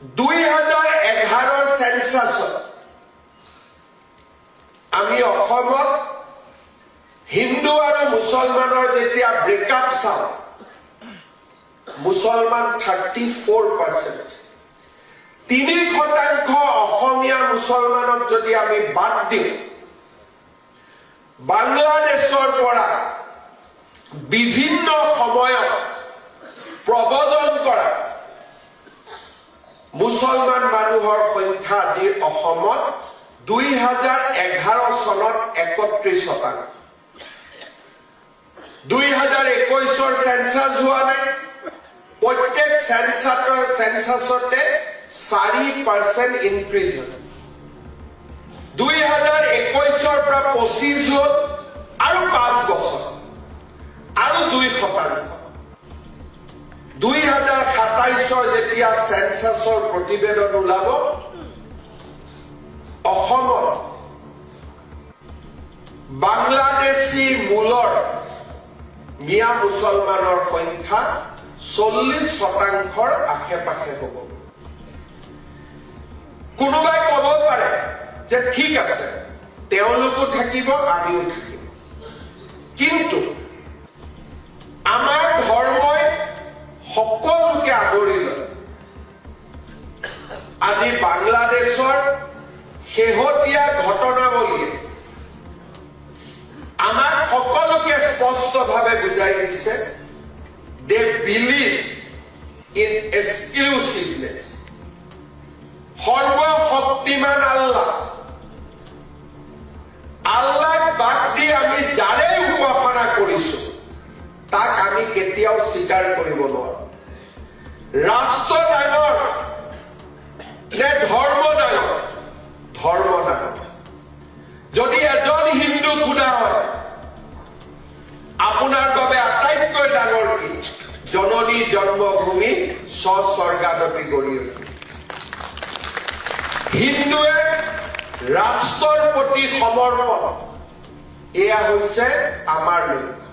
2011 সেন্সাছত আমি অসমত হিন্দু আৰু মুছলমানৰ যেতিয়া ব্ৰেকআপ চাওঁ মুছলমান 34%, 3% অসমীয়া মুছলমানক যদি আমি বাদ দিওঁ বাংলাদেশৰ পৰা বিভিন্ন সময়ত প্ৰব্ৰজন কৰা মুছলমান মানুহৰ সংখ্যা আজি অসমত 2011 চনত 31%, 2021 সেন্সাস হোৱা নাই, প্ৰত্যেক সেন্সাসতে 4% ইনক্ৰিজ হ'ল, 2021 পৰা 25 হ'ল আৰু 5 বছৰ আৰু 2%, 2027 যেতিয়া সেন্সাসৰ প্ৰতিবেদন ওলাব অসমত বাংলাদেশী মূলৰ মিয়া মুছলমানৰ সংখ্যা 40%ৰ আশে-পাশে হ'ব। কোনোবাই ক'ব পাৰে যে ঠিক আছে তেওঁলোকো থাকিব আমিও থাকিম, কিন্তু আমাৰ ধৰ্মই সকলোকে আদৰি লয়। আজি বাংলাদেশৰ শেহতীয়া ঘটনাৱলীয়ে আমাক সকলোকে স্পষ্টভাৱে বুজাই দিছে দে বিলিভ ইন এক্সক্লুচিভনেছ। সৰ্বশক্তিমান আল্লাহক বাদ দি আমি যাৰে উপাসনা কৰিছো তাক আমি কেতিয়াও স্বীকাৰ কৰিব নোৱাৰো। ৰাষ্ট্ৰ ডাঙৰ নে ধৰ্ম ডাঙৰ? ধৰ্ম ডাঙৰ। যদি এজন হিন্দু খুদা হয় আপোনাৰ বাবে আটাইতকৈ ডাঙৰ কি? জননী জন্মভূমি স্বৰ্গাদপি গৰিয়সী। হিন্দুৱে ৰাষ্ট্ৰৰ প্ৰতি সমৰ্পণ, এয়া হৈছে আমাৰ লক্ষ্য।